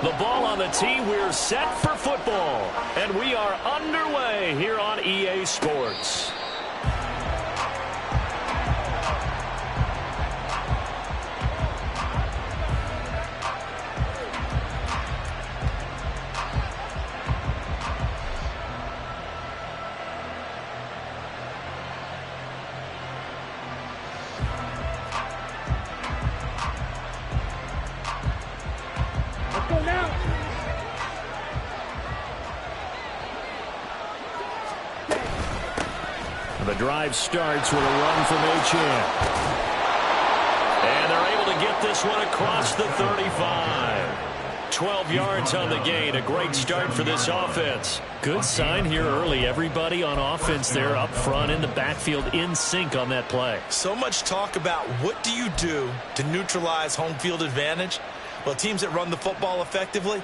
The ball on the tee. We're set for football. And we are underway here on EA Sports. The drive starts with a run from H.M. And they're able to get this one across the 35. 12 yards on the gain. A great start for this offense. Good sign here early. Everybody on offense there up front in the backfield in sync on that play. So much talk about what do you do to neutralize home field advantage. Well, teams that run the football effectively,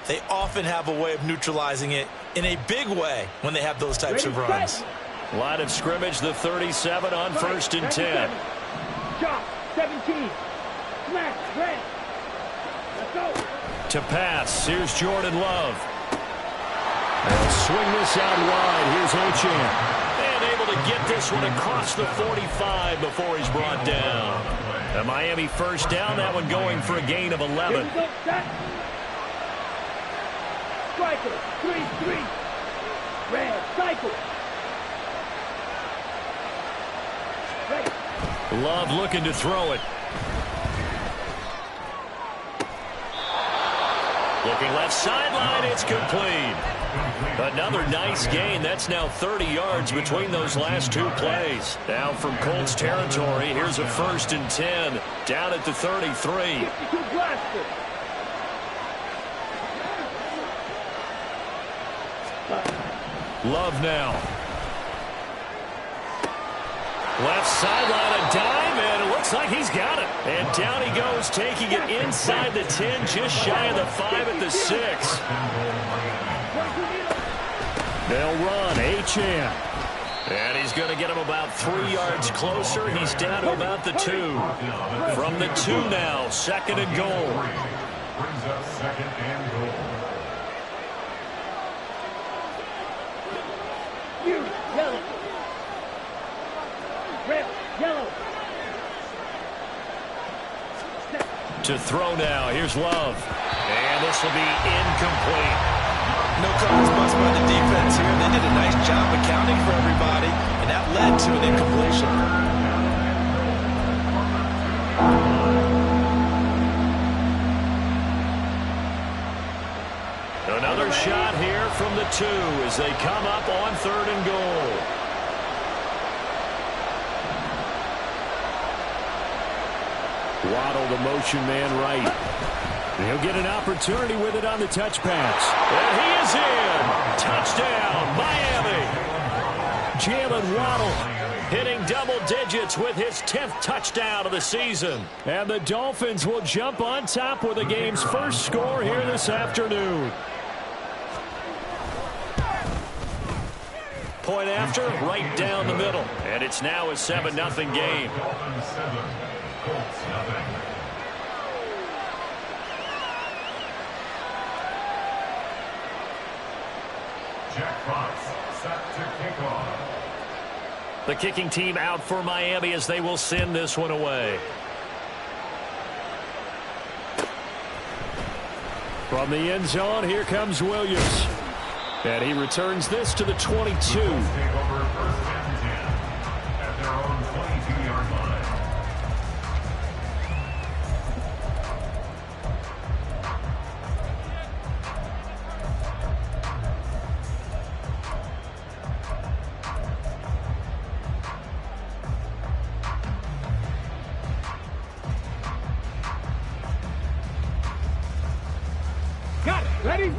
they often have a way of neutralizing it in a big way when they have those types of runs. Line of scrimmage, the 37 on 1st and 10. Drop, 17. Smash, red. Let's go. To pass, here's Jordan Love. They'll swing this out wide. Here's H.M. And able to get this one across the 45 before he's brought down. The Miami first down, that one going for a gain of 11. Striker, 3-3. Red, cycle. Love looking to throw it. Looking left sideline, it's complete. Another nice gain. That's now 30 yards between those last two plays. Now from Colts territory, here's a 1st and 10 down at the 33. Love now. Left sideline, a dime, and it looks like he's got it. And down he goes, taking it inside the 10, just shy of the 5 at the 6. They'll run, H.M. And he's going to get him about 3 yards closer. He's down to about the 2. From the 2 now, 2nd and goal. Brings up 2nd and goal. Yellow. Red, yellow. To throw now, here's Love. And this will be incomplete. No calls bust by the defense here. They did a nice job accounting for everybody, and that led to an incompletion. Another shot here from the 2 as they come up on 3rd and goal. Waddle, the motion man right. He'll get an opportunity with it on the touch pass. And he is in. Touchdown, Miami. Jalen Waddle hitting double digits with his 10th touchdown of the season. And the Dolphins will jump on top with the game's first score here this afternoon. Point after, right down the middle. And it's now a 7-0 game. Dolphins 7, Colts 0. Jack Fox set to kick off. The kicking team out for Miami as they will send this one away. From the end zone, here comes Williams. And he returns this to the 22. Take over 1st and 10 at their own 22-yard line. Got it. Ready?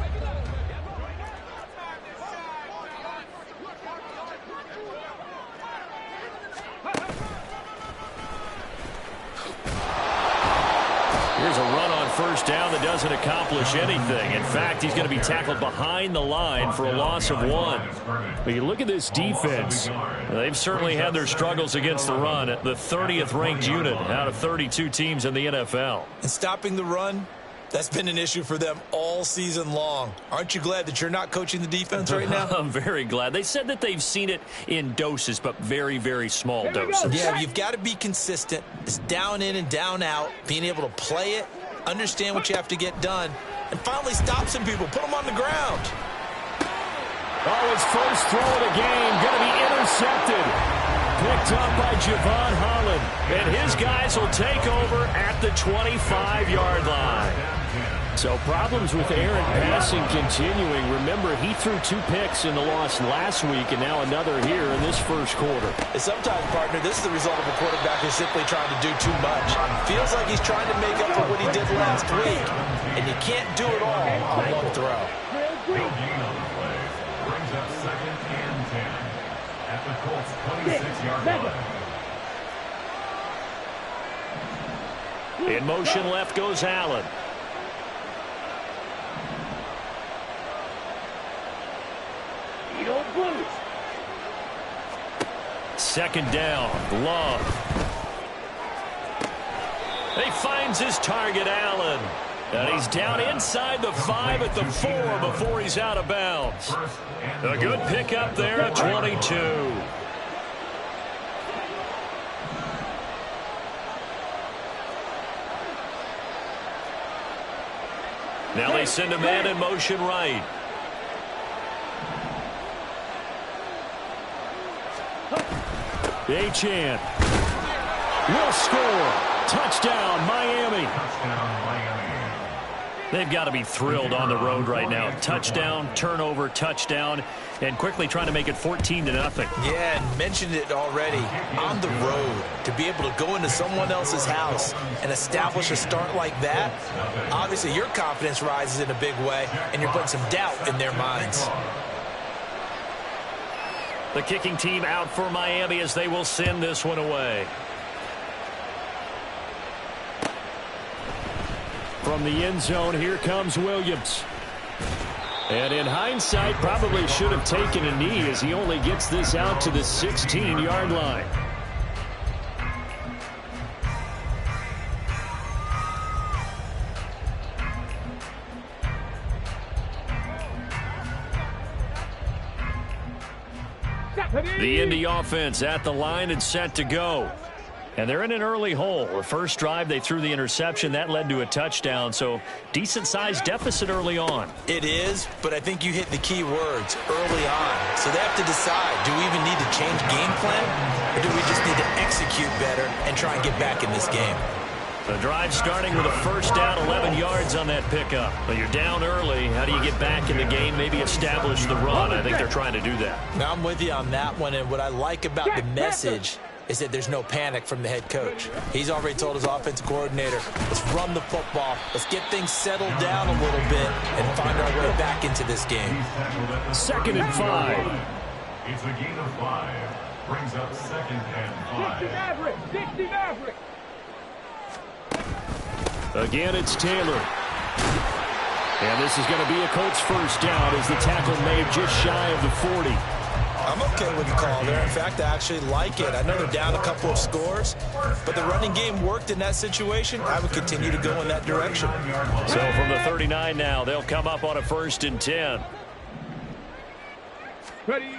Here's a run on 1st down that doesn't accomplish anything. In fact, he's going to be tackled behind the line for a loss of 1. But you look at this defense. They've certainly had their struggles against the run. The 30th ranked unit out of 32 teams in the NFL. And stopping the run That's been an issue for them all season long. Aren't you glad that you're not coaching the defense right now? I'm very glad. They said that they've seen it in doses, but very, very small doses. Yeah, you've got to be consistent. It's down in and down out, being able to play it, understand what you have to get done, and finally stop some people, put them on the ground. Oh, his first throw of the game going to be intercepted. Picked up by Javon Holland. And his guys will take over at the 25-yard line. So problems with Aaron passing continuing. Remember, he threw 2 picks in the loss last week and now another here in this first quarter. And sometimes, partner, this is the result of a quarterback who's simply trying to do too much. Feels like he's trying to make up for what he did last week. And you can't do it all on one throw. Brings up 2nd and 10 at the Colts 26-yard line. In motion left goes Allen. Second down, Love. He finds his target, Allen. And he's down inside the 5 at the 4 before he's out of bounds. A good pickup there at 22. Now they send a man in motion right. Achane will score. Touchdown, Miami. They've got to be thrilled on the road right now. Touchdown, turnover, touchdown, and quickly trying to make it 14-0. Yeah, and mentioned it already. On the road, to be able to go into someone else's house and establish a start like that, obviously your confidence rises in a big way, and you're putting some doubt in their minds. The kicking team out for Miami as they will send this one away. From the end zone, here comes Williams. And in hindsight, probably should have taken a knee as he only gets this out to the 16-yard line. The Indy offense at the line and set to go. And they're in an early hole. The first drive, they threw the interception. That led to a touchdown, so decent-sized deficit early on. It is, but I think you hit the key words, early on. So they have to decide, do we even need to change game plan, or do we just need to execute better and try and get back in this game? The drive starting with a first down, 11 yards on that pickup. But you're down early. How do you get back in the game, maybe establish the run? I think they're trying to do that. Now, I'm with you on that one, and what I like about the message is that there's no panic from the head coach. He's already told his offensive coordinator, let's run the football, let's get things settled down a little bit and find our way back into this game. 2nd and 5. It's a gain of 5. Brings up 2nd and 5. 60 Maverick. Again, it's Taylor. And this is going to be a Colts first down as the tackle made just shy of the 40. I'm okay with the call there. In fact, I actually like it. I know they're down a couple of scores, but the running game worked in that situation. I would continue to go in that direction. So from the 39 now, they'll come up on a 1st and 10. Ready.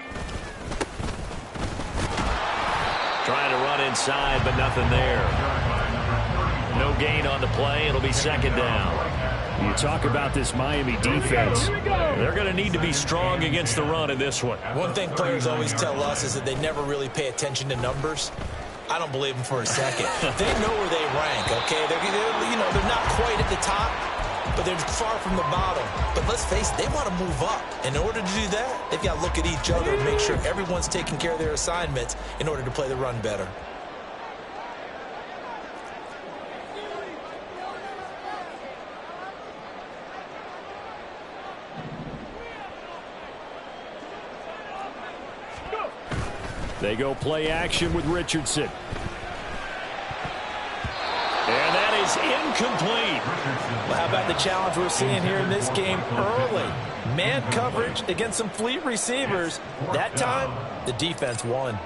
Trying to run inside, but nothing there. No gain on the play. It'll be 2nd down. You talk about this Miami defense. They're going to need to be strong against the run in this one. One thing players always tell us is that they never really pay attention to numbers. I don't believe them for a second. They know where they rank, okay? They're not quite at the top, but they're far from the bottom. But let's face it, they want to move up. In order to do that, they've got to look at each other and make sure everyone's taking care of their assignments in order to play the run better. They go play action with Richardson. And that is incomplete. Well, how about the challenge we're seeing here in this game early? Man coverage against some fleet receivers. That time, the defense won.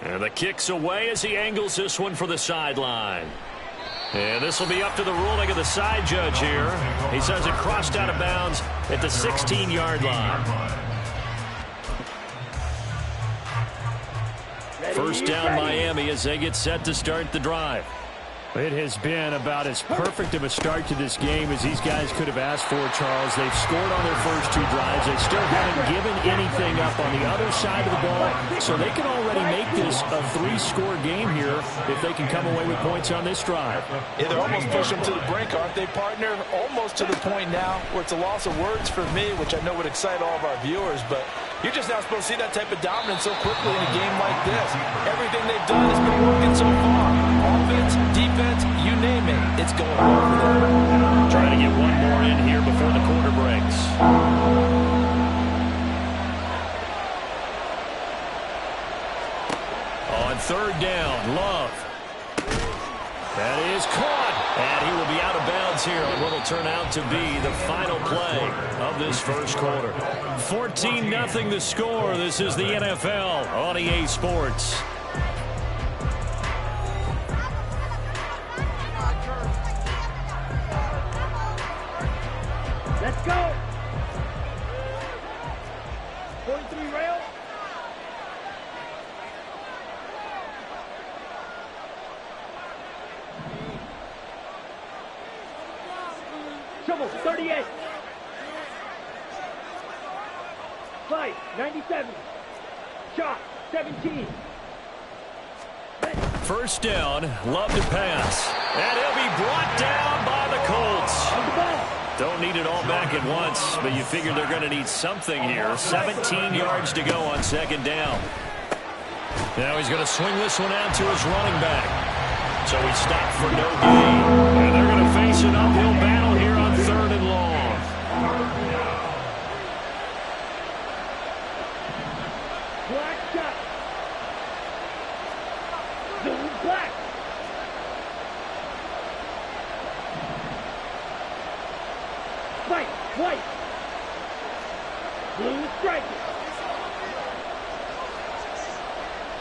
And the kick's away as he angles this one for the sideline. And this will be up to the ruling of the side judge here. He says it crossed out of bounds at the 16-yard line. First down Miami as they get set to start the drive. It has been about as perfect of a start to this game as these guys could have asked for, Charles. They've scored on their first two drives. They still haven't given anything up on the other side of the ball, so they can already make this a three-score game here if they can come away with points on this drive. Yeah, they're almost pushing them to the brink, aren't they, partner? Almost to the point now where it's a loss of words for me, which I know would excite all of our viewers, but you're just not supposed to see that type of dominance so quickly in a game like this. Everything they've done has been working so far. Offense, defense, you name it, it's going well for them. Trying to get one more in here before the quarter breaks. On third down, Love. That is caught. And he will be out of bounds here on what will turn out to be the final play of this first quarter. 14-0 the score. This is the NFL on EA Sports. Let's go. 43 rail. Shovel, 38. Fight, 97. Shot, 17. First down, Love to pass. And he'll be brought down by the Colts. On the ball. Don't need it all back at once, but you figure they're going to need something here. 17 yards to go on second down. Now he's going to swing this one out to his running back. So he stopped for no gain. And they're going to face an uphill battle here on third and long. Black shot. Zoom black. White, white. Blue striker.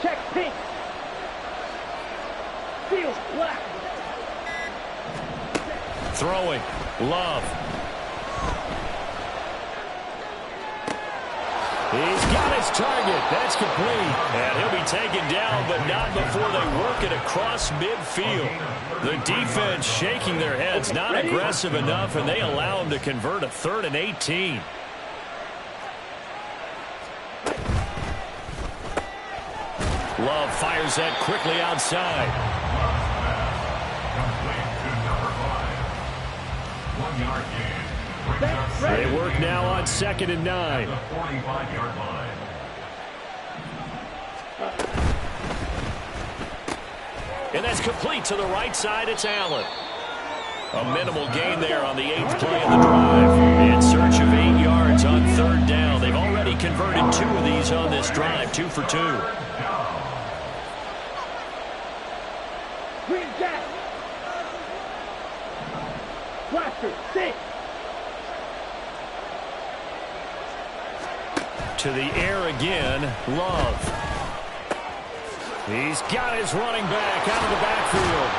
Check pink. Field black. Throwing. Love. He's got his target. That's complete. And he'll be taken down, but not before they work it across midfield. The defense shaking their heads, not aggressive enough, and they allow him to convert a 3rd and 18. Love fires that quickly outside. They work now on 2nd and 9. 45-yard line. And that's complete to the right side. It's Allen. A minimal gain there on the 8th play of the drive. In search of 8 yards on third down. They've already converted 2 of these on this drive. 2 for 2. Green jack. Blaster, 6. To the air again, Love. He's got his running back out of the backfield.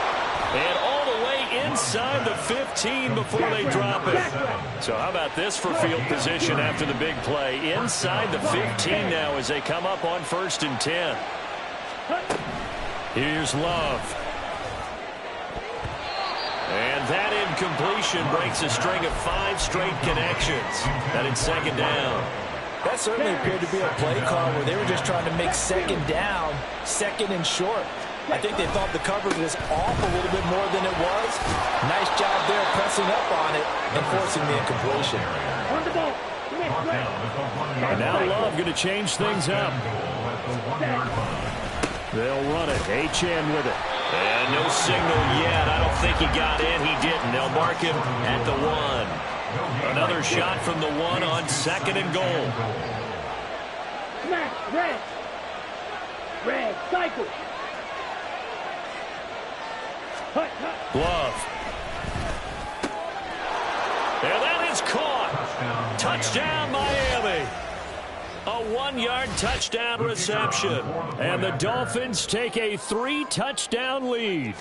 And all the way inside the 15 before they drop it. So how about this for field position after the big play? Inside the 15 now as they come up on 1st and 10. Here's Love. And that incompletion breaks a string of 5 straight connections. That is 2nd down. That certainly appeared to be a play call where they were just trying to make 2nd down, 2nd and short. I think they thought the coverage was off a little bit more than it was. Nice job there pressing up on it and forcing the incompletion. On the ball. Next play. And now Love going to change things up. They'll run it. HN with it. And no signal yet. I don't think he got in. He didn't. They'll mark him at the 1. Another shot from the 1 on 2nd and goal. Smash, red. Red, cycle. Hut, hut. Love. And that is caught. Touchdown, Miami. A 1-yard touchdown reception. And the Dolphins take a 3-touchdown lead.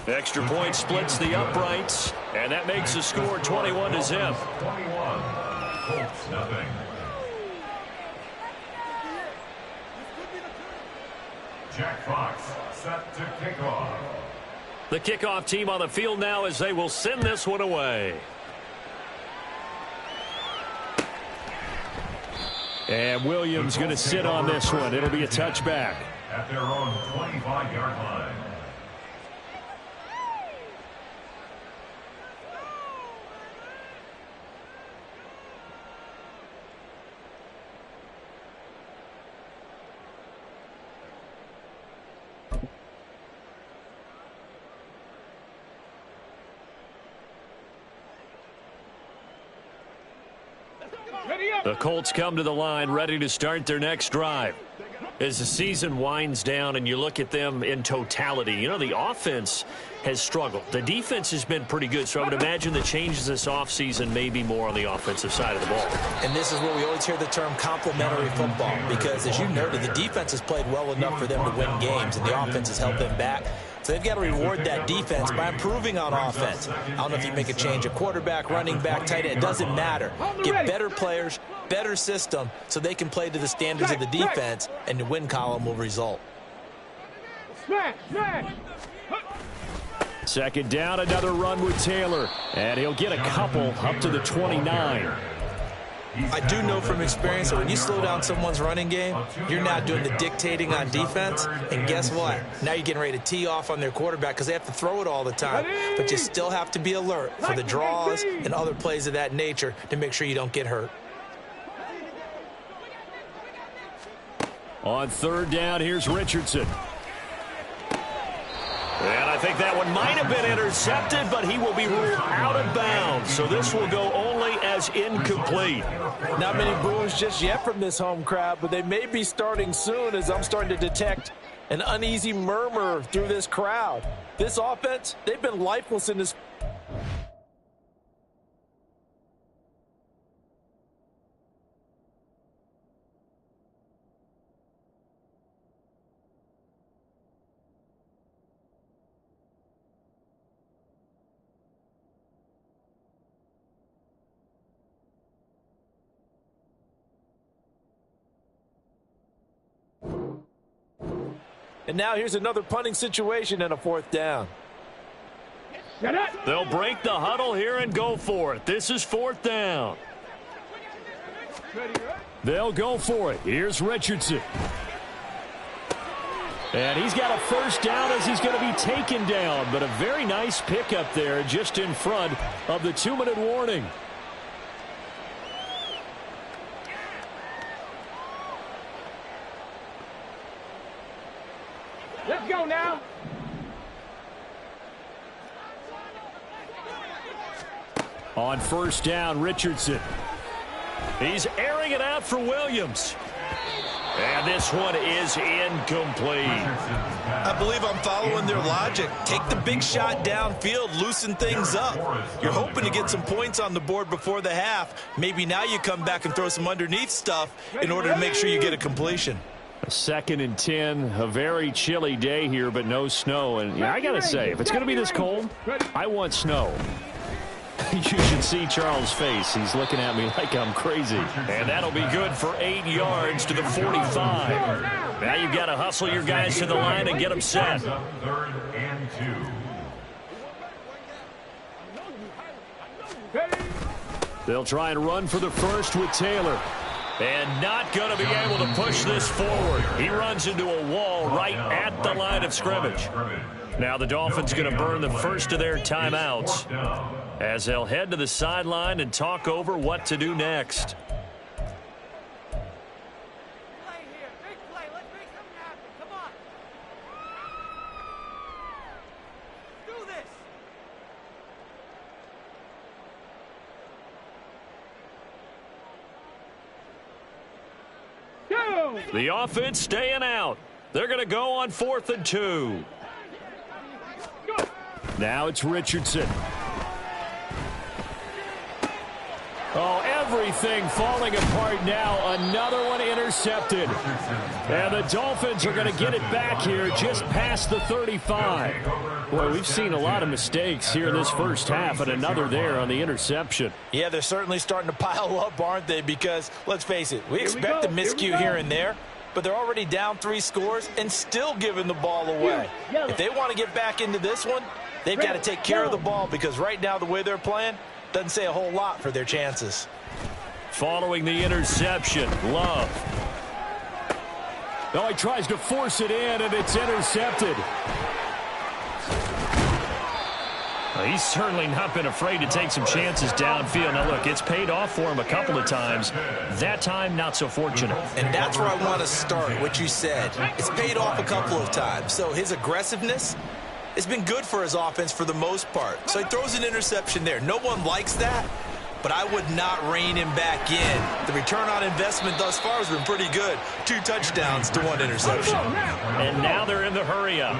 Extra point splits the uprights, and that makes the score 21-0. 21. Colts nothing. Jack Fox set to kick off. The kickoff team on the field now as they will send this one away. And Williams going to sit on this one. It'll be a touchback. At their own 25-yard line. The Colts come to the line ready to start their next drive. As the season winds down and you look at them in totality, you know, the offense has struggled. The defense has been pretty good, so I would imagine the changes this offseason may be more on the offensive side of the ball. And this is where we always hear the term complementary football because, as you noted, the defense has played well enough for them to win games, and the offense has held them back. So they've got to reward that defense by improving on offense. I don't know if you make a change at quarterback, running back, tight end. It doesn't matter. Get better players, better system, so they can play to the standards of the defense, and the win column will result. Smash, smash. Second down, another run with Taylor. And he'll get a couple up to the 29. I do know from experience that when you slow down someone's running game, you're not doing the dictating on defense. And guess what? Now you're getting ready to tee off on their quarterback because they have to throw it all the time. But you still have to be alert for the draws and other plays of that nature to make sure you don't get hurt. On third down, here's Richardson. And I think that one might have been intercepted, but he will be ruled out of bounds. So this will go only as incomplete. Not many boos just yet from this home crowd, but they may be starting soon as I'm starting to detect an uneasy murmur through this crowd. This offense, they've been lifeless in this. And now here's another punting situation and a fourth down. They'll break the huddle here and go for it. This is fourth down. They'll go for it. Here's Richardson. And he's got a first down as he's going to be taken down. But a very nice pickup there just in front of the 2-minute warning. Let's go now. On first down, Richardson. He's airing it out for Williams. And this one is incomplete. I believe I'm following their logic. Take the big shot downfield, loosen things up. You're hoping to get some points on the board before the half. Maybe now you come back and throw some underneath stuff in order to make sure you get a completion. A 2nd and 10, a very chilly day here, but no snow. And yeah, I got to say, if it's going to be this cold, I want snow. You should see Charles' face. He's looking at me like I'm crazy. And that'll be good for 8 yards to the 45. Now you've got to hustle your guys to the line and get them set. 3rd and 2. They'll try and run for the first with Taylor. And not going to be able to push this forward. He runs into a wall right at the line of scrimmage. Now the Dolphins going to burn the first of their timeouts as they'll head to the sideline and talk over what to do next. The offense staying out. They're going to go on 4th and 2. Now it's Richardson. Oh, Everything falling apart now. Another one intercepted. And the Dolphins are going to get it back here just past the 35. Boy, we've seen a lot of mistakes here in this first half, and another there on the interception. Yeah, they're certainly starting to pile up, aren't they? Because, let's face it, we expect a miscue here and there, but they're already down 3 scores and still giving the ball away. If they want to get back into this one, they've got to take care of the ball, because right now the way they're playing doesn't say a whole lot for their chances. Following the interception, Love. Oh, he tries to force it in, and it's intercepted. Well, he's certainly not been afraid to take some chances downfield. Now, look, it's paid off for him a couple of times. That time, not so fortunate. And that's where I want to start, what you said. It's paid off a couple of times. So his aggressiveness has been good for his offense for the most part. So he throws an interception there. No one likes that, but I would not rein him back in. The return on investment thus far has been pretty good. 2 touchdowns to 1 interception. And now they're in the hurry-up.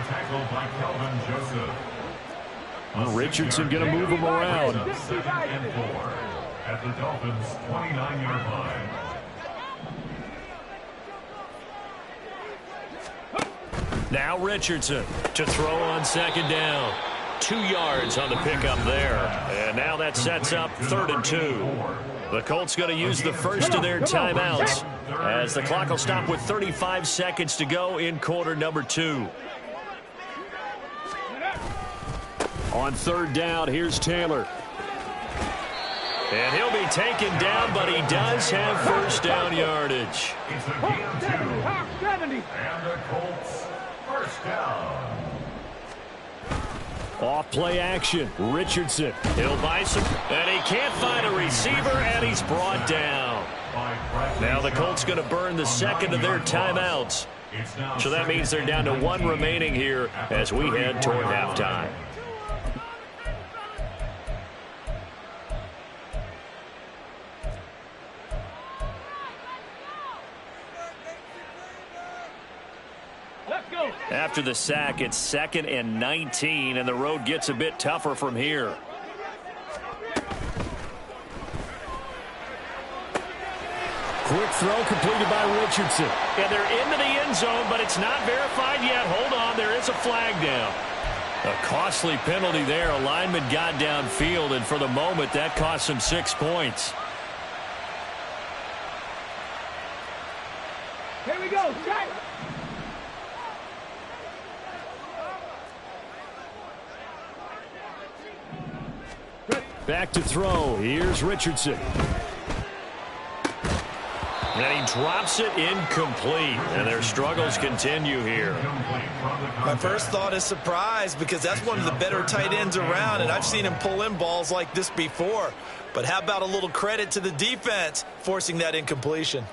Richardson going to move him around. Second and 4 at the Dolphins' 29-yard line. Now Richardson to throw on second down. 2 yards on the pickup there. And now that sets up 3rd and 2. The Colts going to use the first of their timeouts as the clock will stop with 35 seconds to go in quarter number 2. On 3rd down, here's Taylor. And he'll be taken down, but he does have first down yardage. It's a gain of 2. And the Colts first down. Off play action, Richardson. He'll buy some, and he can't find a receiver, and he's brought down. Now the Colts going to burn the second of their timeouts. So that means they're down to 1 remaining here as we head toward halftime. After the sack, it's 2nd and 19, and the road gets a bit tougher from here. Quick throw completed by Richardson. And they're into the end zone, but it's not verified yet. Hold on, there is a flag down. A costly penalty there. A lineman got downfield, and for the moment, that cost him 6 points. Here we go. Shot. Back to throw. Here's Richardson. And he drops it incomplete. And their struggles continue here. My first thought is surprise, because that's one of the better tight ends around, and I've seen him pull in balls like this before. But how about a little credit to the defense forcing that incompletion?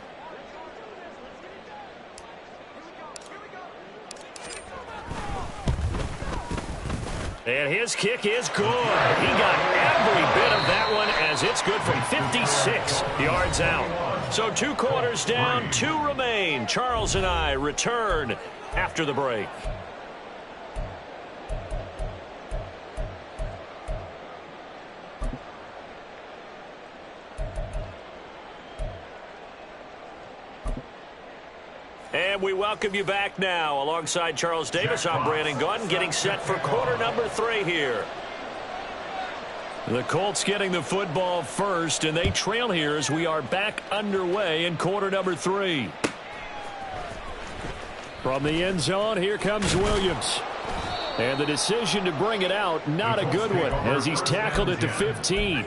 And his kick is good. He got every bit of that one, as it's good from 56 yards out. So 2 quarters down, 2 remain. Charles and I return after the break. And we welcome you back now. Alongside Charles Davis, I'm Brandon Gunn, getting set for quarter number 3 here. The Colts getting the football first, and they trail here as we are back underway in quarter number 3. From the end zone, here comes Williams. And the decision to bring it out, not a good one, as he's tackled at the 15.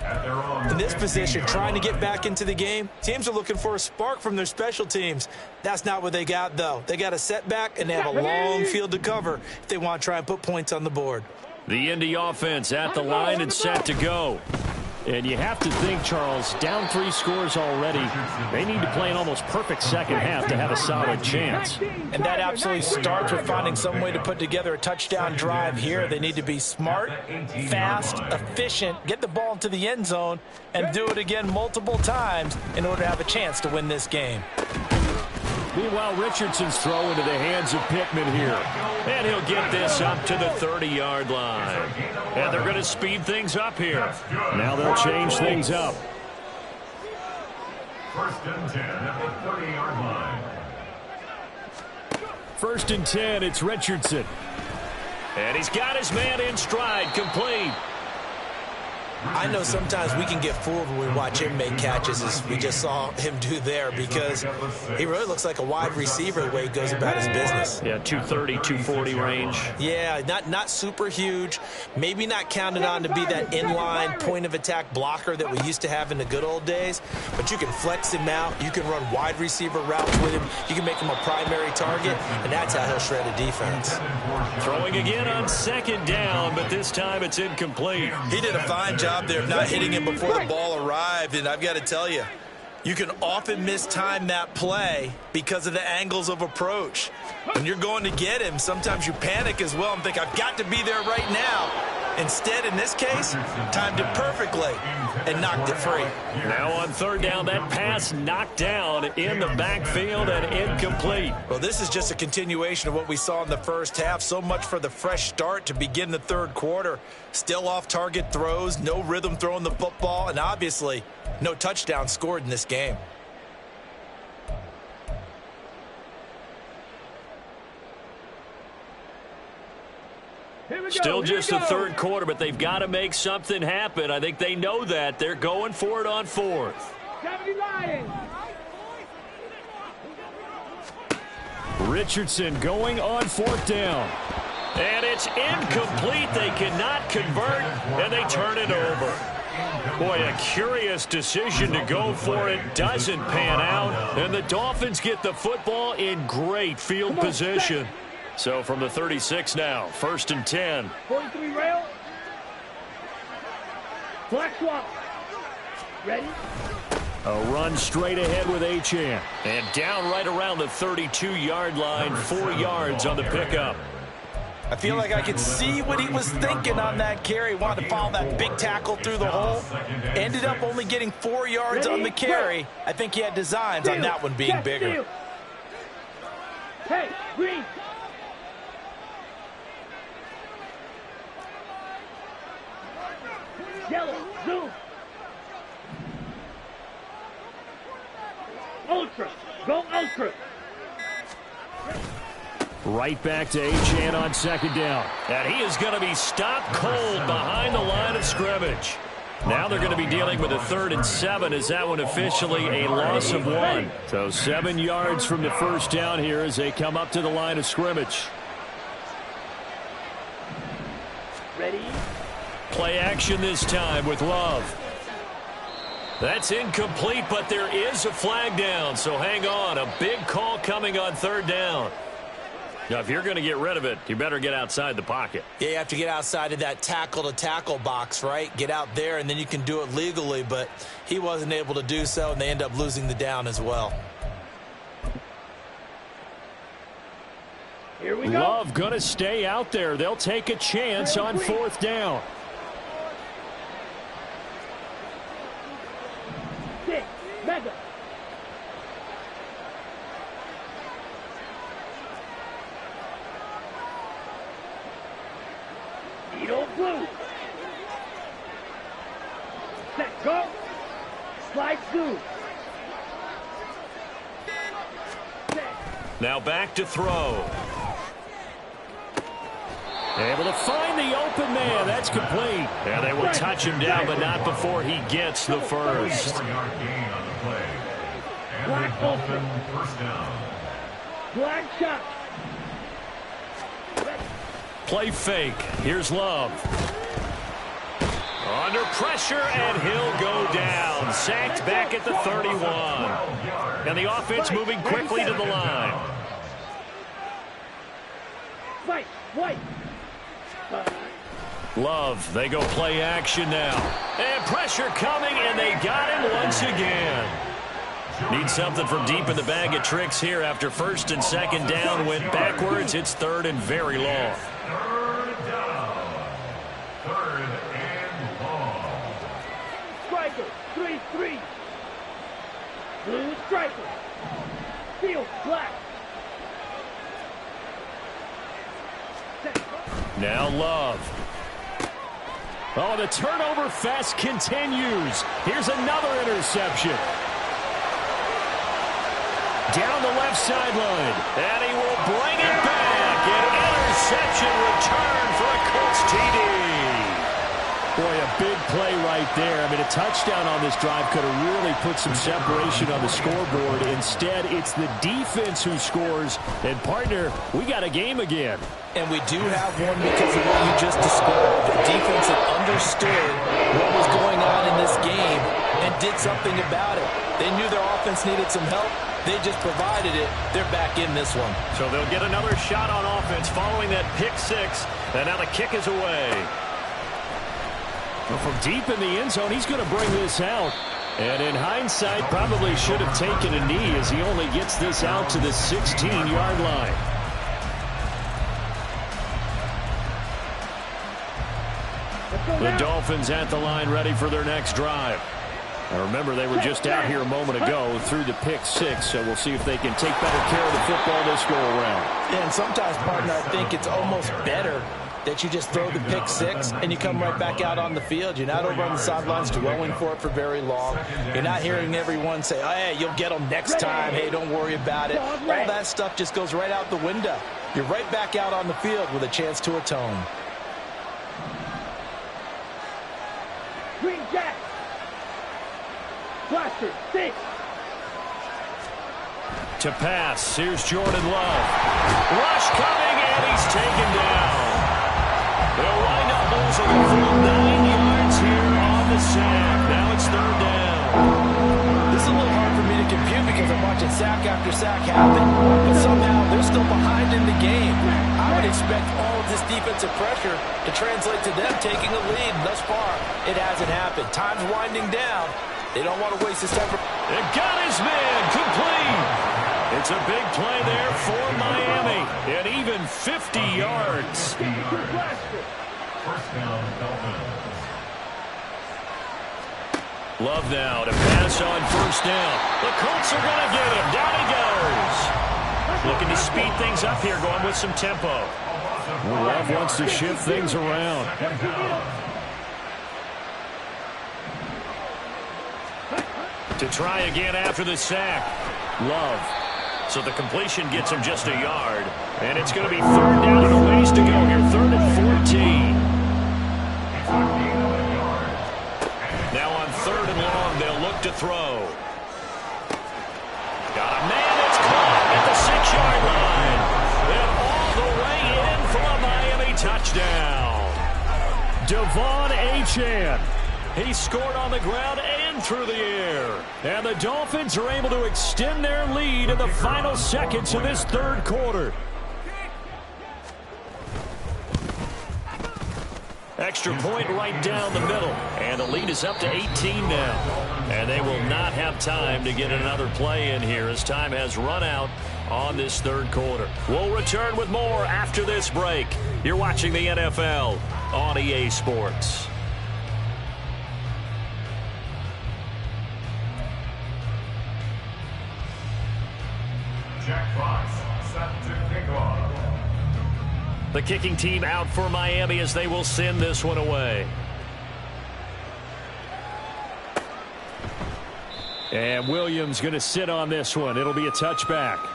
In this position, trying to get back into the game, teams are looking for a spark from their special teams. That's not what they got, though. They got a setback, and they have a long field to cover if they want to try and put points on the board. The Indy offense at the line and set to go. And you have to think, Charles, down 3 scores already. They need to play an almost perfect second half to have a solid chance. And that absolutely starts with finding some way to put together a touchdown drive here. They need to be smart, fast, efficient, get the ball into the end zone, and do it again multiple times in order to have a chance to win this game. Meanwhile, Richardson's throw into the hands of Pittman here. And he'll get this up to the 30-yard line. And they're going to speed things up here. Now they'll change things up. First and 10 at the 30-yard line. First and 10, it's Richardson. And he's got his man in stride, complete. I know sometimes we can get fooled when we watch him make catches, as we just saw him do there, because he really looks like a wide receiver the way he goes about his business. Yeah, 230, 240 range. Yeah, not super huge. Maybe not counted on to be that inline point-of-attack blocker that we used to have in the good old days, but you can flex him out. You can run wide receiver routes with him. You can make him a primary target, and that's how he'll shred a defense. Throwing again on second down, but this time it's incomplete. He did a fine job there of not hitting him before the ball arrived, and I've got to tell you, you can often mistime that play because of the angles of approach. When you're going to get him, sometimes you panic as well and think, I've got to be there right now. Instead, in this case, timed it perfectly and knocked it free. Now on third down, that pass knocked down in the backfield and incomplete. Well, this is just a continuation of what we saw in the first half. So much for the fresh start to begin the third quarter. Still off-target throws, no rhythm throwing the football, and obviously no touchdown scored in this game. Still just the third quarter, but they've got to make something happen. I think they know that. They're going for it on fourth. 70 Lions. Richardson going on fourth down. And it's incomplete. They cannot convert, and they turn it over. Boy, a curious decision to go for it. Doesn't pan out, and the Dolphins get the football in great field position. So from the 36 now, first and 10. 43 rail. Flat swap. Ready? A run straight ahead with Achane. And down right around the 32-yard line, 4 yards on the pickup. I feel like I could see what he was thinking on that carry. Wanted to follow that big tackle through the hole. Ended up only getting 4 yards on the carry. I think he had designs on that one being bigger. Hey, green. Yellow, zoom. Ultra, go ultra. Right back to Achane on second down. And he is going to be stopped cold behind the line of scrimmage. Now they're going to be dealing with a 3rd and 7 as that one officially a loss of 1. So 7 yards from the first down here as they come up to the line of scrimmage. Ready? Play action this time with Love. That's incomplete, but there is a flag down, so hang on. A big call coming on third down. Now, if you're going to get rid of it, you better get outside the pocket. Yeah, you have to get outside of that tackle-to-tackle box, right? Get out there, and then you can do it legally, but he wasn't able to do so, and they end up losing the down as well. Here we go. Love going to stay out there. They'll take a chance on fourth down. Six, mega. Needle blue. Set, go. Slide through. Now back to throw. Able to find the open man. That's complete. And they will touch him down, but not before he gets the first. 4-yard gain on the play. And Black the Dolphin first down. Black shot. Play fake. Here's Love. Under pressure, and he'll go down. Sacked back at the 31. And the offense moving quickly to the line. Fight, white. Love, they go play action now. And pressure coming, and they got him once again. Need something from deep in the bag of tricks here after first and second down went backwards. It's third and very long. Third down. Third and long. Striker, 3-3. Blue striker. Field, black. Now Love. Oh, the turnover fest continues. Here's another interception. down the left sideline. And he will bring it back. An interception return for a Colts TD. Boy, a big play right there. I mean, a touchdown on this drive could have really put some separation on the scoreboard. Instead, it's the defense who scores. And, partner, we got a game again. And we do have one because of what you just described. The defense that understood what was going on in this game and did something about it. They knew their offense needed some help. They just provided it. They're back in this one. So they'll get another shot on offense following that pick six. And now the kick is away. Well, from deep in the end zone, he's going to bring this out. And in hindsight, probably should have taken a knee as he only gets this out to the 16-yard line. The Dolphins at the line ready for their next drive. Now remember, they were just out here a moment ago through the pick six, so we'll see if they can take better care of the football this go-around. And sometimes, partner, I think it's almost better that you just throw the pick six and you come right back out on the field. You're not over on the sidelines dwelling for it for very long. You're not hearing everyone say, oh, hey, you'll get them next time. Hey, don't worry about it. All that stuff just goes right out the window. You're right back out on the field with a chance to atone. Green Jack. Blaster, six. To pass, here's Jordan Love. Rush coming, and he's taken down. They'll wind up losing a full 9 yards here on the sack. Now it's third down. This is a little hard for me to compute because I'm watching sack after sack happen, but somehow they're still behind in the game. I would expect all of this defensive pressure to translate to them taking a lead. Thus far, it hasn't happened. Time's winding down. They don't want to waste this time. It got his man complete. It's a big play there for Miami. And even 50 yards. First down, Dolphins. Love now to pass on first down. The Colts are going to get him. Down he goes. Looking to speed things up here, going with some tempo. Love wants to shift things around. To try again after the sack. Love. So the completion gets him just a yard. And it's going to be third down and a ways to go here. Third and 14. Now on third and long, they'll look to throw. Got a man that's caught at the 6-yard line. And all the way in for a Miami touchdown. Devon Achane. He scored on the ground and through the air. And the Dolphins are able to extend their lead in the final seconds of this third quarter. Extra point right down the middle. And the lead is up to 18 now. And they will not have time to get another play in here as time has run out on this third quarter. We'll return with more after this break. You're watching the NFL on EA Sports. Jack Fox set to kick off. The kicking team out for Miami as they will send this one away. And Williams going to sit on this one. It'll be a touchback.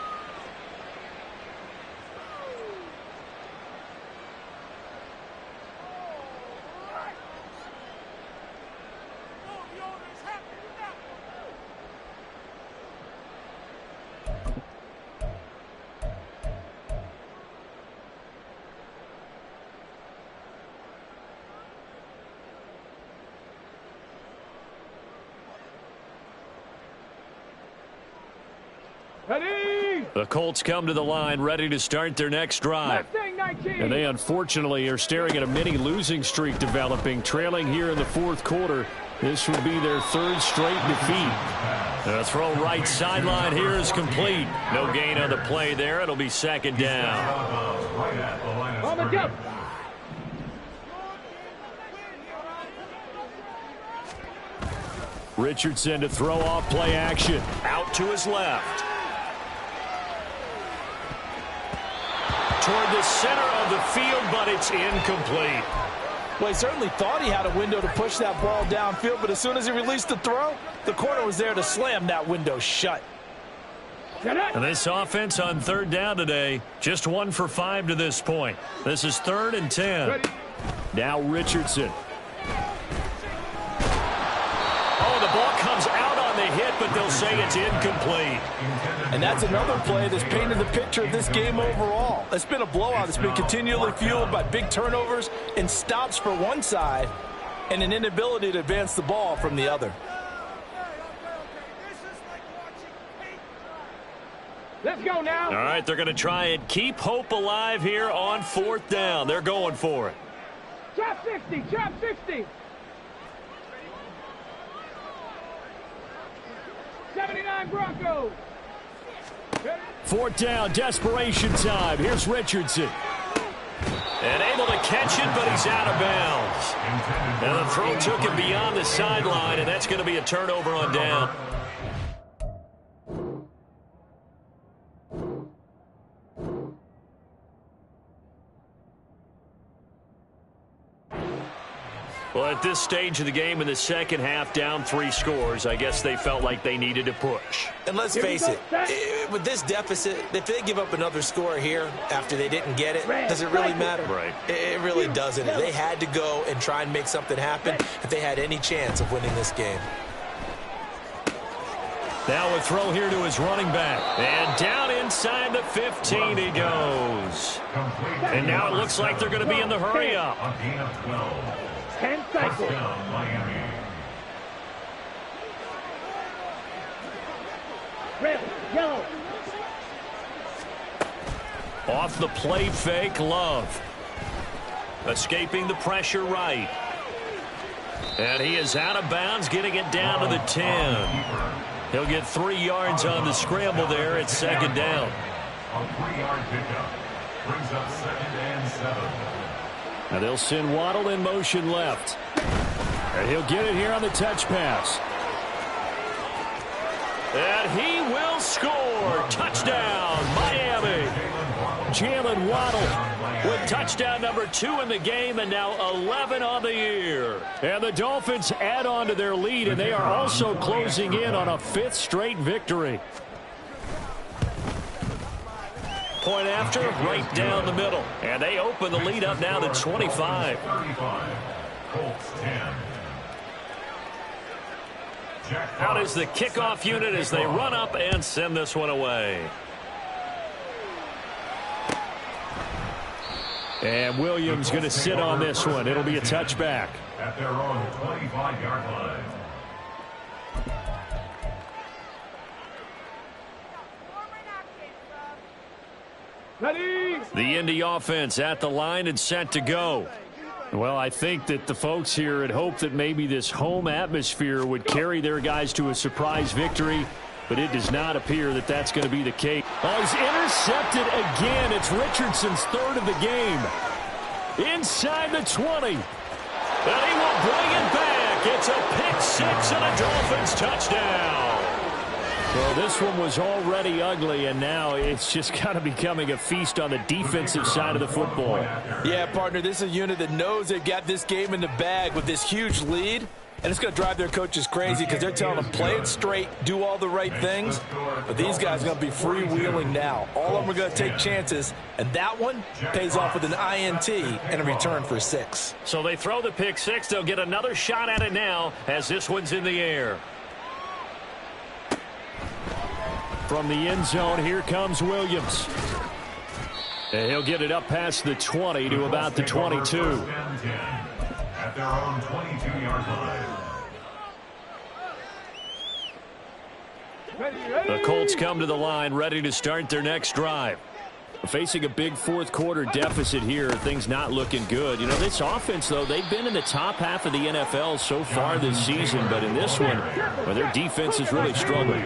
Ready? The Colts come to the line ready to start their next drive. And they unfortunately are staring at a mini losing streak developing, trailing here in the fourth quarter. This would be their third straight defeat. The throw right sideline here is complete. No gain on the play there. It'll be second down. Richardson to throw off play action. Out to his left. Toward the center of the field, but it's incomplete. Well, he certainly thought he had a window to push that ball downfield, but as soon as he released the throw, the corner was there to slam that window shut. And this offense on third down today, just 1 for 5 to this point. This is 3rd and 10. Now Richardson. Oh, the ball comes out on the hit, but they'll say it's incomplete. And that's another play that's painted the picture of this game overall. It's been a blowout. It's been continually fueled by big turnovers and stops for one side and an inability to advance the ball from the other. Let's go now. All right, they're going to try and keep hope alive here on 4th down. They're going for it. Chop 60, chop 60. 79 Broncos. 4th down, desperation time. Here's Richardson. And able to catch it, but he's out of bounds. And the throw took him beyond the sideline, and that's going to be a turnover on down. Well, at this stage of the game in the second half, down 3 scores, I guess they felt like they needed to push. And let's face it, with this deficit, if they give up another score here after they didn't get it, does it really matter? Right. It really doesn't. They had to go and try and make something happen if they had any chance of winning this game. Now a throw here to his running back. And down inside the 15 he goes. And now it looks like they're going to be in the hurry up. 10 cycles. Red, yellow. Off the play fake, Love. Escaping the pressure right. And he is out of bounds, getting it down to the 10. He'll get 3 yards on the scramble there at 2nd down. A 3-yard pickup brings up 2nd and 7. Now they'll send Waddle in motion left. And he'll get it here on the touch pass. And he will score. Touchdown, Miami. Jalen Waddle with touchdown number 2 in the game, and now 11 on the year. And the Dolphins add on to their lead, and they are also closing in on a 5th straight victory. Point after, right down the middle. And they open the lead up now to 25. 35. Colts 10. Out is the kickoff unit as they run up and send this one away. And Williams going to sit on this one. It'll be a touchback. At their own 25-yard line. Ready. The Indy offense at the line and set to go. Well, I think that the folks here had hoped that maybe this home atmosphere would carry their guys to a surprise victory, but it does not appear that that's going to be the case. Oh, he's intercepted again. It's Richardson's 3rd of the game. Inside the 20. And he will bring it back. It's a pick 6 and a Dolphins touchdown. Well, this one was already ugly, and now it's just kind of becoming a feast on the defensive side of the football. Yeah, partner, this is a unit that knows they've got this game in the bag with this huge lead, and it's going to drive their coaches crazy because they're telling them play it straight, do all the right things, but these guys are going to be freewheeling now. All of them are going to take chances, and that one pays off with an INT and a return for 6. So they throw the pick 6. They'll get another shot at it now as this one's in the air. From the end zone, here comes Williams. And he'll get it up past the 20 to about the 22. At their own 22-yard line. The Colts come to the line, ready to start their next drive. Facing a big 4th quarter deficit here, things not looking good. You know, this offense, though, they've been in the top half of the NFL so far this season, but in this one, well, their defense is really struggling.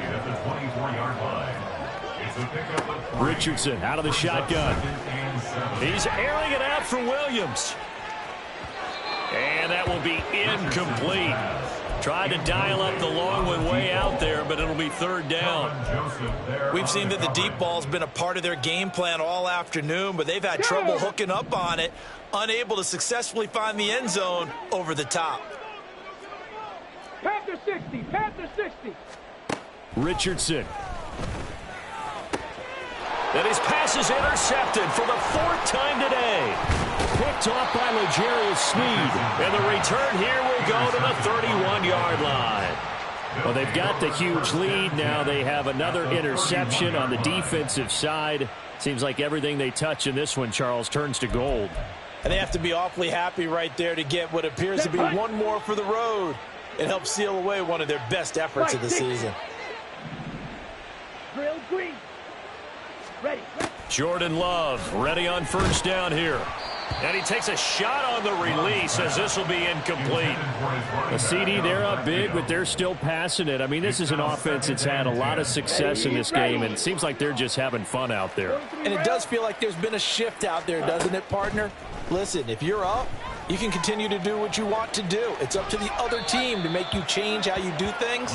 Richardson out of the shotgun. He's airing it out for Williams. And that will be incomplete. Tried to dial up the long one way out there, but it'll be 3rd down. We've seen that the deep ball's been a part of their game plan all afternoon, but they've had trouble hooking up on it, unable to successfully find the end zone over the top. Panther 60, Panther 60. Richardson. And his pass is intercepted for the 4th time today. Picked off by L'Jarius Sneed. And the return here will go to the 31-yard line. Well, they've got the huge lead. Now they have another interception on the defensive side. Seems like everything they touch in this one, Charles, turns to gold. And they have to be awfully happy right there to get what appears to be one more for the road. It helps seal away one of their best efforts of the season. Drill green. Ready. Jordan Love ready on first down here. And he takes a shot on the release as this will be incomplete. A CD, they're up big, but they're still passing it. I mean, this is an offense that's had a lot of success in this game, and it seems like they're just having fun out there. And it does feel like there's been a shift out there, doesn't it, partner? Listen, if you're up, you can continue to do what you want to do. It's up to the other team to make you change how you do things.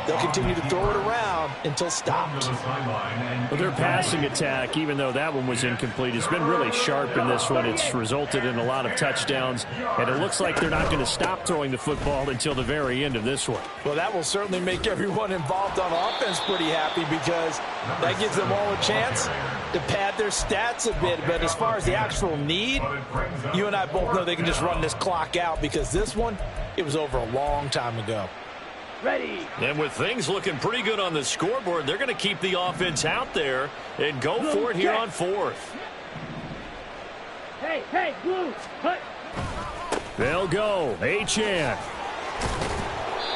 They'll continue to throw it around until stopped. Well, their passing attack, even though that one was incomplete, has been really sharp in this one. It's resulted in a lot of touchdowns, and it looks like they're not going to stop throwing the football until the very end of this one. Well, that will certainly make everyone involved on offense pretty happy because that gives them all a chance to pad their stats a bit. But as far as the actual need, you and I both know they can just run this clock out because this one, it was over a long time ago. Ready. And with things looking pretty good on the scoreboard, they're going to keep the offense out there and go for it here on 4th. Hey, blue. Cut. They'll go. Achane.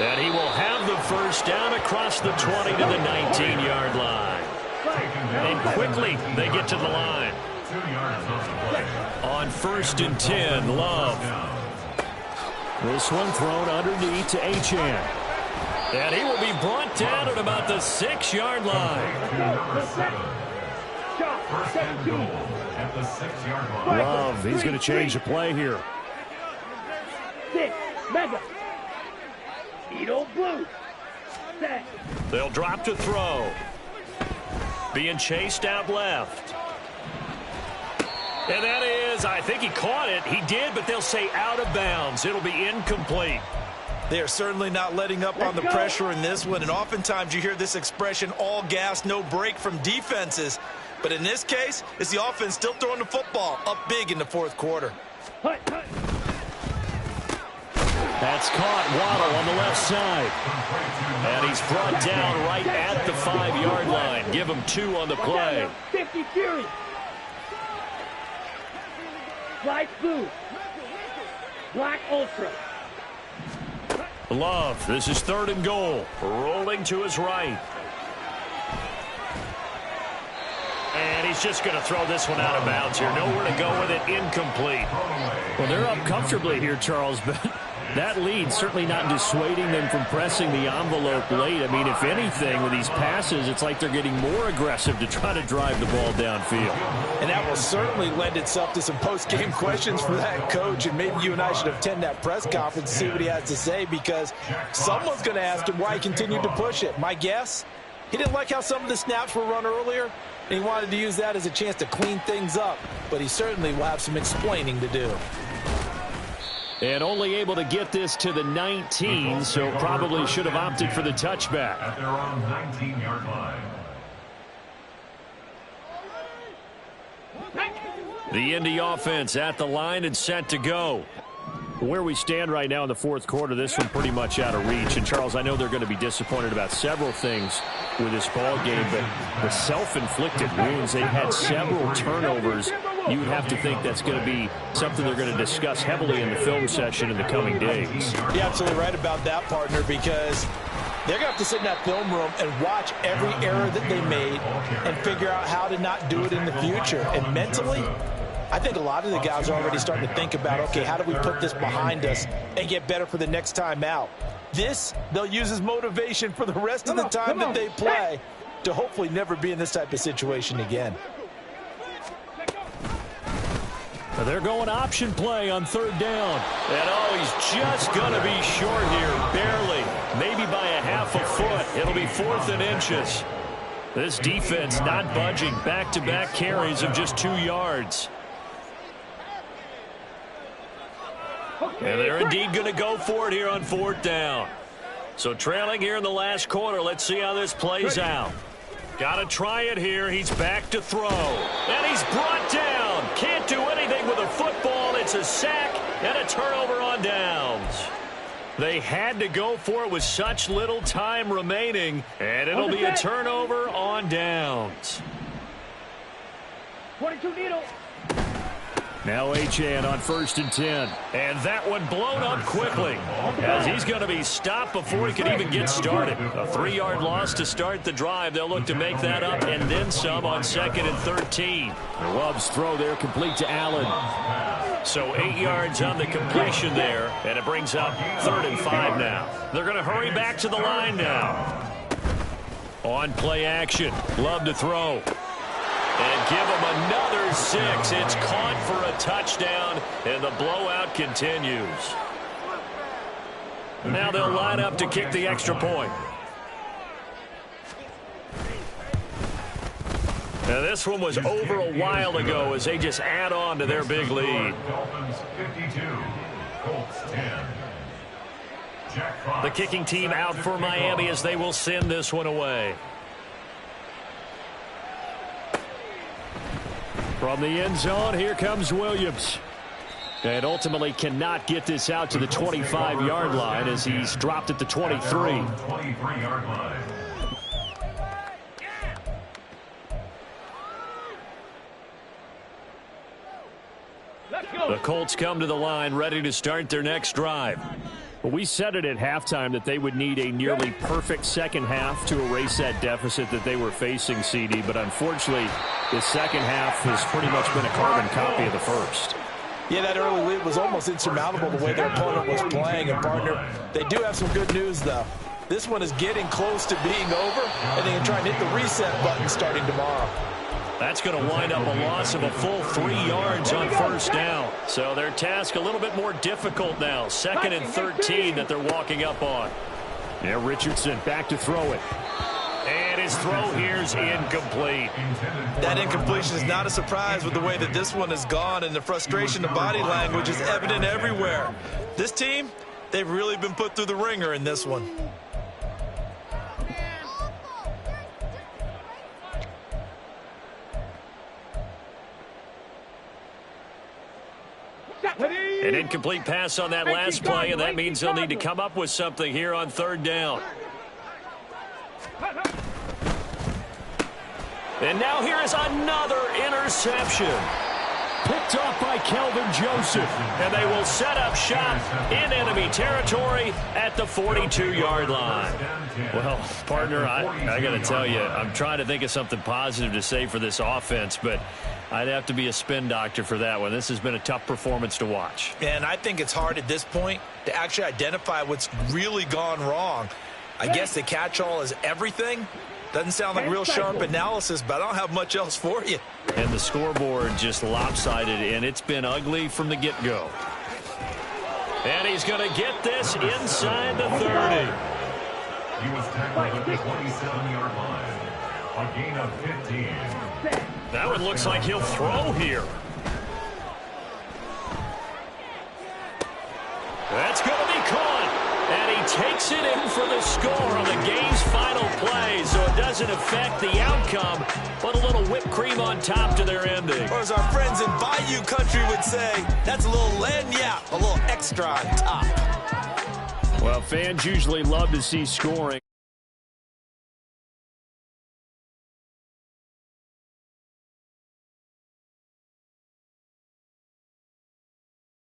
And he will have the first down across the 20 to the 19-yard line. And quickly, they get to the line. On 1st and 10, Love. This one thrown underneath to Achane. And he will be brought down at about the 6-yard line. At the 6-yard line. Love, he's going to change the play here. 6, mega. Edo blue. Set. They'll drop to throw. Being chased out left. And that is, I think he caught it. He did, but they'll say out of bounds. It'll be incomplete. They are certainly not letting up on the pressure in this one, and oftentimes you hear this expression, all gas, no break from defenses. But in this case, it's the offense still throwing the football up big in the 4th quarter. That's caught. Waddle on the left side. And he's brought down right at the 5-yard line. Give him 2 on the play. 50 Fury. Light blue. Black Ultra. Love, this is 3rd and goal. Rolling to his right. And he's just going to throw this one out of bounds here. Nowhere to go with it. Incomplete. Well, they're up comfortably here, Charles, but that lead certainly not dissuading them from pressing the envelope late. I mean, if anything, with these passes, it's like they're getting more aggressive to try to drive the ball downfield. And that will certainly lend itself to some post-game questions for that coach, and maybe you and I should attend that press conference and see what he has to say, because someone's going to ask him why he continued to push it. My guess, he didn't like how some of the snaps were run earlier, and he wanted to use that as a chance to clean things up, but he certainly will have some explaining to do. And only able to get this to the 19, so probably should have opted for the touchback. At their own 19-yard line. The Indy offense at the line and set to go. Where we stand right now in the 4th quarter, this one pretty much out of reach. And, Charles, I know they're going to be disappointed about several things with this ball game, but the self-inflicted wounds, they had several turnovers. You would have to think that's going to be something they're going to discuss heavily in the film session in the coming days. You're absolutely right about that, partner, because they're going to have to sit in that film room and watch every error that they made and figure out how to not do it in the future. And mentally, I think a lot of the guys are already starting to think about, okay, how do we put this behind us and get better for the next time out? This, they'll use as motivation for the rest of the time that they play to hopefully never be in this type of situation again. They're going option play on 3rd down. And, oh, he's just going to be short here, barely, maybe by a half a foot. It'll be 4th and inches. This defense not budging. Back-to-back carries of just 2 yards. And they're indeed going to go for it here on 4th down. So trailing here in the last quarter. Let's see how this plays out. Got to try it here. He's back to throw. And he's brought down. Can't do anything with a football. It's a sack and a turnover on downs. They had to go for it with such little time remaining. And it'll be a turnover on downs. 22 needle. Now Achane on 1st and 10. And that one blown up quickly as he's going to be stopped before he could even get started. A 3-yard loss to start the drive. They'll look to make that up and then some on 2nd and 13. Love's throw there complete to Allen. So 8 yards on the completion there, and it brings up 3rd and 5 now. They're going to hurry back to the line now. On play action, Love to throw. And give him another 6. It's caught for a touchdown, and the blowout continues. Now they'll line up to kick the extra point. Now this one was over a while ago as they just add on to their big lead. Dolphins 52, Colts 10. Jack Fox The kicking team out for Miami as they will send this one away. From the end zone, here comes Williams. And ultimately cannot get this out to the 25-yard line as he's dropped at the 23. 23-yard line. The Colts come to the line ready to start their next drive. Well, we said it at halftime that they would need a nearly perfect second half to erase that deficit that they were facing, CD. But unfortunately, the second half has pretty much been a carbon copy of the first. Yeah, that early lead was almost insurmountable the way their opponent was playing. And, partner, they do have some good news, though. This one is getting close to being over, and they can try and hit the reset button starting tomorrow. That's going to wind up a loss of a full 3 yards on 1st down. So their task a little bit more difficult now. 2nd and 13 that they're walking up on. Yeah, Richardson back to throw it. And his throw here's incomplete. That incompletion is not a surprise with the way that this one has gone, and the frustration of body language is evident everywhere. This team, they've really been put through the ringer in this one. An incomplete pass on that last play, and that means they'll need to come up with something here on 3rd down. And now here is another interception. Picked off by Kelvin Joseph. And they will set up shop in enemy territory at the 42-yard line. Well, partner, I got to tell you, I'm trying to think of something positive to say for this offense, but I'd have to be a spin doctor for that one. This has been a tough performance to watch. And I think it's hard at this point to actually identify what's really gone wrong. I guess the catch-all is everything. Doesn't sound like real sharp analysis, but I don't have much else for you. And the scoreboard just lopsided, and it's been ugly from the get-go. And he's going to get this inside the 30. He was tackled at the 27-yard line. A gain of 15. That one looks like he'll throw here. That's going to be caught. And he takes it in for the score on the game's final play, so it doesn't affect the outcome, but a little whipped cream on top to their ending. Or as our friends in Bayou Country would say, that's a little lagniappe, a little extra on top. Well, fans usually love to see scoring.